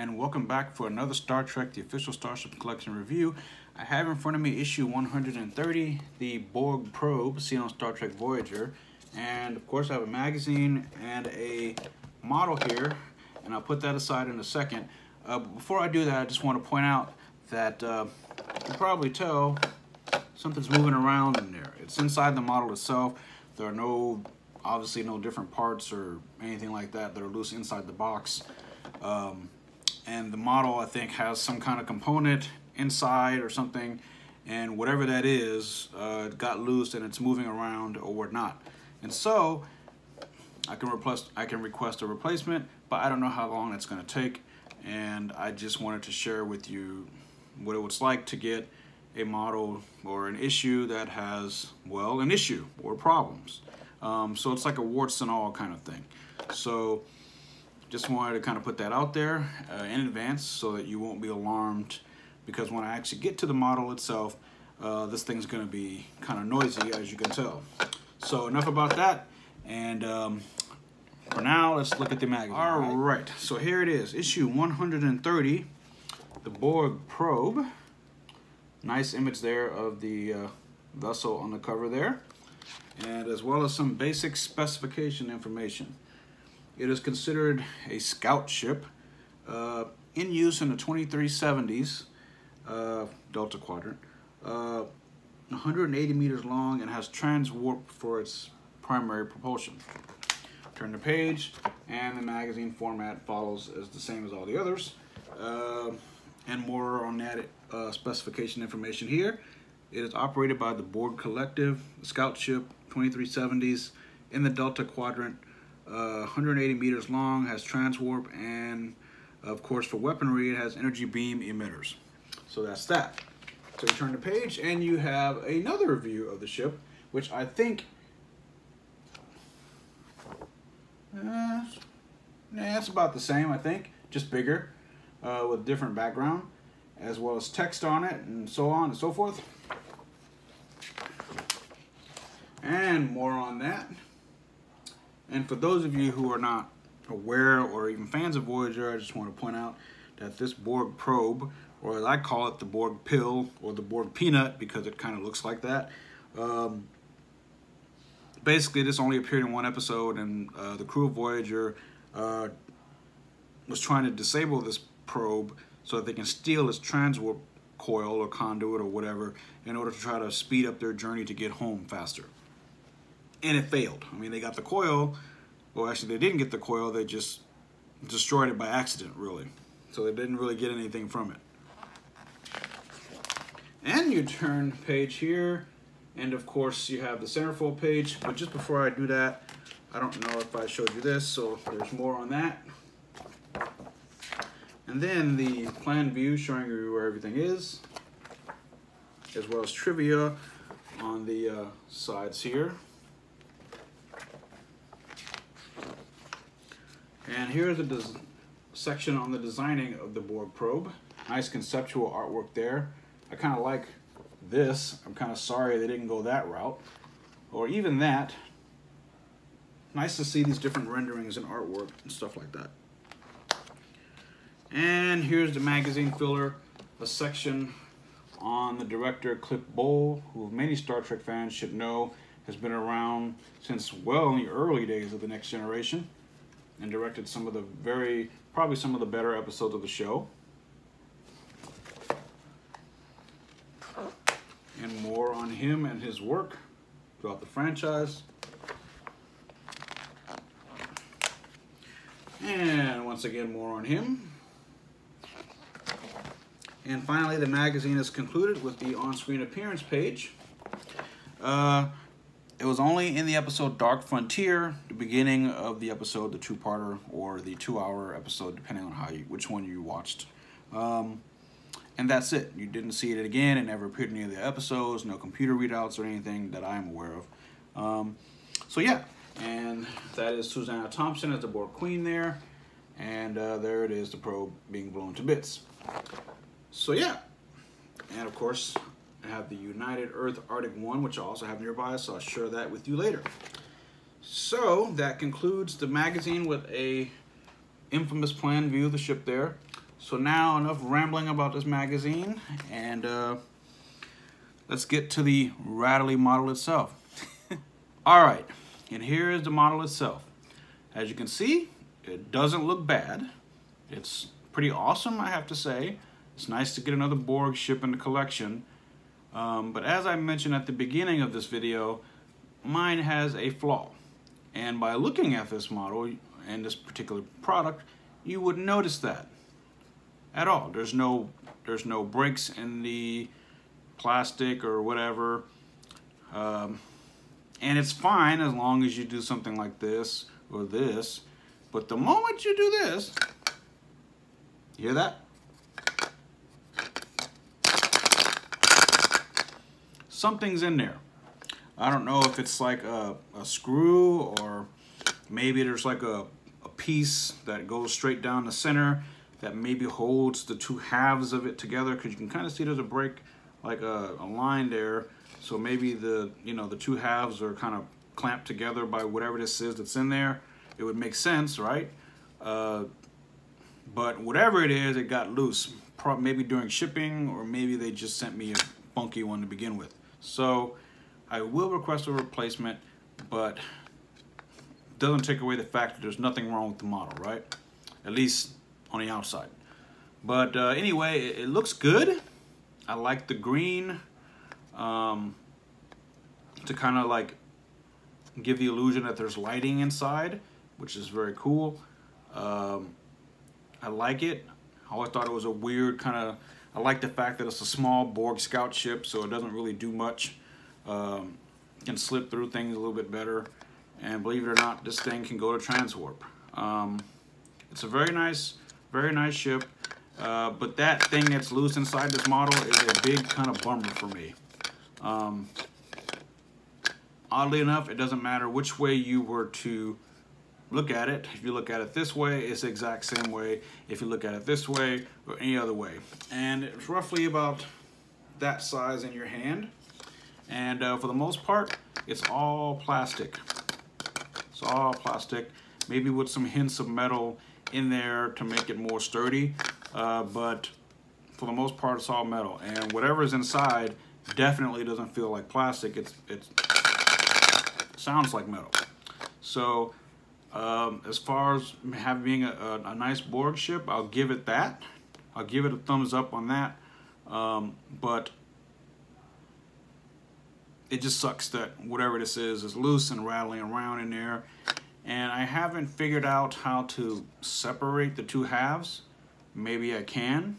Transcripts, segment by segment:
and welcome back for another Star Trek, the official Starship Collection review. I have in front of me issue 130, the Borg probe seen on Star Trek Voyager. And of course I have a magazine and a model here, and I'll put that aside in a second. Before I do that, I just want to point out that you can probably tell something's moving around in there. It's inside the model itself. There are obviously no different parts or anything like that that are loose inside the box. And the model, I think, has some kind of component inside or something, and whatever that is, it got loose and it's moving around or whatnot. And so I can request a replacement, but I don't know how long it's going to take, and I just wanted to share with you what it was like to get a model or an issue that has, well, an issue or problems. So it's like a warts and all kind of thing. So just wanted to kind of put that out there in advance so that you won't be alarmed, because when I actually get to the model itself, this thing's going to be kind of noisy, as you can tell. So enough about that, and for now, let's look at the magazine. All right, so here it is, issue 130, the Borg probe. Nice image there of the vessel on the cover there, and as well as some basic specification information. It is considered a scout ship in use in the 2370s Delta Quadrant, 180 meters long, and has transwarp for its primary propulsion. Turn the page, and the magazine format follows as the same as all the others. And more on that specification information here. It is operated by the Borg Collective, scout ship, 2370s, in the Delta Quadrant, 180 meters long, has transwarp, and of course for weaponry it has energy beam emitters. So that's that. So you turn the page and you have another view of the ship, which I think it's about the same, I think, just bigger, with different background, as well as text on it, and so on and so forth. And more on that. And for those of you who are not aware or even fans of Voyager, I just want to point out that this Borg probe, or as I call it, the Borg pill, or the Borg peanut, because it kind of looks like that. Basically, this only appeared in one episode, and the crew of Voyager was trying to disable this probe so that they can steal its transwarp coil or conduit or whatever in order to try to speed up their journey to get home faster. And it failed. I mean, they got the coil. Well, actually, they didn't get the coil. They just destroyed it by accident, really. So they didn't really get anything from it. And you turn the page here, and of course, you have the centerfold page. But just before I do that, I don't know if I showed you this, so there's more on that. And then the plan view showing you where everything is, as well as trivia on the sides here. And here's a section on the designing of the Borg probe. Nice conceptual artwork there. I kind of like this. I'm kind of sorry they didn't go that route, or even that. Nice to see these different renderings and artwork and stuff like that. And here's the magazine filler, a section on the director Cliff Bole, who many Star Trek fans should know has been around since, well, in the early days of The Next Generation, and directed some of the probably some of the better episodes of the show. And more on him and his work throughout the franchise. And once again, more on him. And finally, the magazine is concluded with the on-screen appearance page. It was only in the episode Dark Frontier, the beginning of the episode, the two-parter, or the 2-hour episode, depending on which one you watched. And that's it. You didn't see it again. It never appeared in any of the episodes, no computer readouts or anything that I'm aware of. So yeah, and that is Susanna Thompson as the Borg Queen there. And there it is, the probe being blown to bits. So yeah, and of course, I have the United Earth Arctic 1, which I also have nearby, so I'll share that with you later. So that concludes the magazine with a infamous plan view of the ship there. So now enough rambling about this magazine, and let's get to the rattly model itself. All right, and here is the model itself. As you can see, it doesn't look bad. It's pretty awesome, I have to say. It's nice to get another Borg ship in the collection. But as I mentioned at the beginning of this video, mine has a flaw. And by looking at this model and this particular product, you wouldn't notice that at all. There's no breaks in the plastic or whatever. And it's fine as long as you do something like this or this. But the moment you do this, you hear that? Something's in there. I don't know if it's like a screw, or maybe there's like a piece that goes straight down the center that maybe holds the two halves of it together, because you can kind of see there's a break, like a line there. So maybe the two halves are kind of clamped together by whatever this is that's in there. It would make sense, right? But whatever it is, it got loose. Maybe during shipping, or maybe they just sent me a funky one to begin with. So I will request a replacement, but it doesn't take away the fact that there's nothing wrong with the model, right? At least on the outside. But anyway, it looks good. I like the green to kind of like give the illusion that there's lighting inside, which is very cool. I like it. I always thought it was a weird kind of, I like the fact that it's a small Borg scout ship, so it doesn't really do much. Can slip through things a little bit better. And believe it or not, this thing can go to transwarp. It's a very nice ship. But that thing that's loose inside this model is a big kind of bummer for me. Oddly enough, it doesn't matter which way you were to look at it. If you look at it this way, it's the exact same way. If you look at it this way or any other way. And it's roughly about that size in your hand. And for the most part, it's all plastic. It's all plastic, maybe with some hints of metal in there to make it more sturdy. But for the most part, it's all metal. And whatever is inside definitely doesn't feel like plastic. It sounds like metal. So as far as being a nice Borg ship, I'll give it that. I'll give it a thumbs up on that. But it just sucks that whatever this is loose and rattling around in there. And I haven't figured out how to separate the two halves. Maybe I can.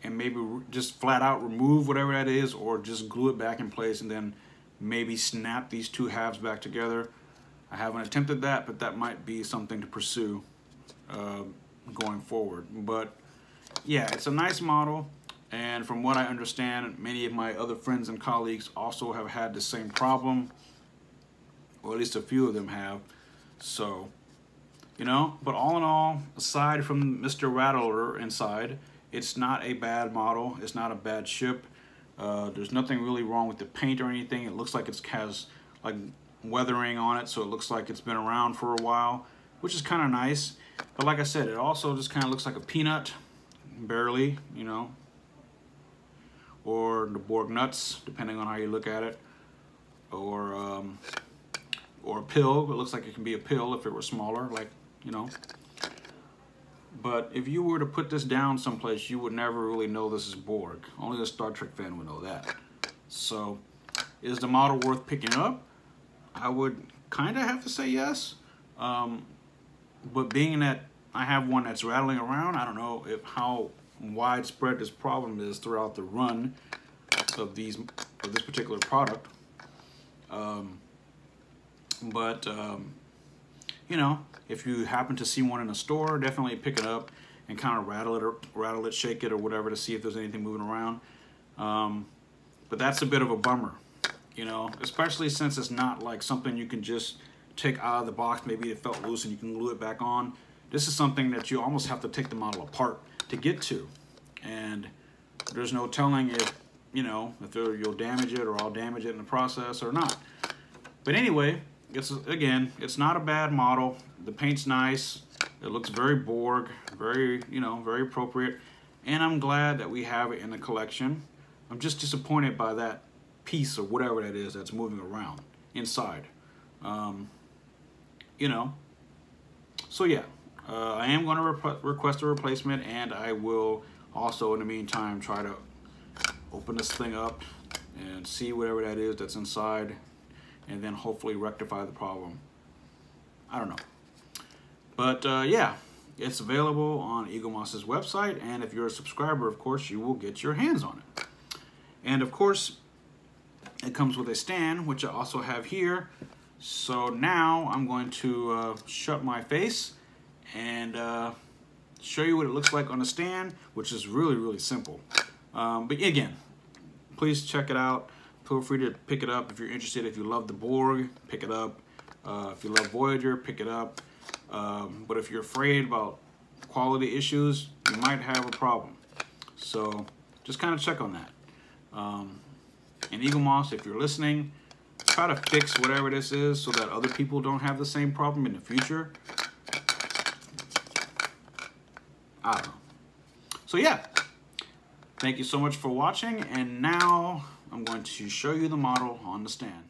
And maybe just flat out remove whatever that is, or just glue it back in place and then maybe snap these two halves back together. I haven't attempted that, but that might be something to pursue going forward. But yeah, it's a nice model. And from what I understand, many of my other friends and colleagues also have had the same problem, or at least a few of them have. So, but all in all, aside from Mr. Rattler inside, it's not a bad model. It's not a bad ship. There's nothing really wrong with the paint or anything. It looks like it has like weathering on it, so it looks like it's been around for a while, which is kind of nice. But like I said, it also just kind of looks like a peanut, barely, or the Borg nuts, depending on how you look at it, or a pill. It looks like it can be a pill if it were smaller, like, But if you were to put this down someplace, you would never really know this is Borg. Only a Star Trek fan would know that. So, is the model worth picking up? I would kind of have to say yes. But being that I have one that's rattling around, I don't know how widespread this problem is throughout the run of this particular product. If you happen to see one in a store, definitely pick it up and kind of rattle it, shake it or whatever to see if there's anything moving around. But that's a bit of a bummer, especially since it's not like something you can just take out of the box. Maybe it felt loose and you can glue it back on. This is something that you almost have to take the model apart to get to. And there's no telling if you'll damage it, or I'll damage it in the process or not. But anyway, it's not a bad model. The paint's nice. It looks very Borg, very, very appropriate. And I'm glad that we have it in the collection. I'm just disappointed by that piece or whatever that is that's moving around inside. So yeah, I am going to request a replacement, and I will also in the meantime try to open this thing up and see whatever that is that's inside, and then hopefully rectify the problem. I don't know. But yeah, it's available on Eaglemoss's website, and if you're a subscriber, of course, you will get your hands on it. And of course, it comes with a stand, which I also have here. So now I'm going to shut my face and show you what it looks like on the stand, which is really, really simple. But again, please check it out. Feel free to pick it up if you're interested. If you love the Borg, pick it up. If you love Voyager, pick it up. But if you're afraid about quality issues, you might have a problem. So just kind of check on that. And Eaglemoss, if you're listening, try to fix whatever this is so that other people don't have the same problem in the future. I don't know. So yeah, thank you so much for watching, and now I'm going to show you the model on the stand.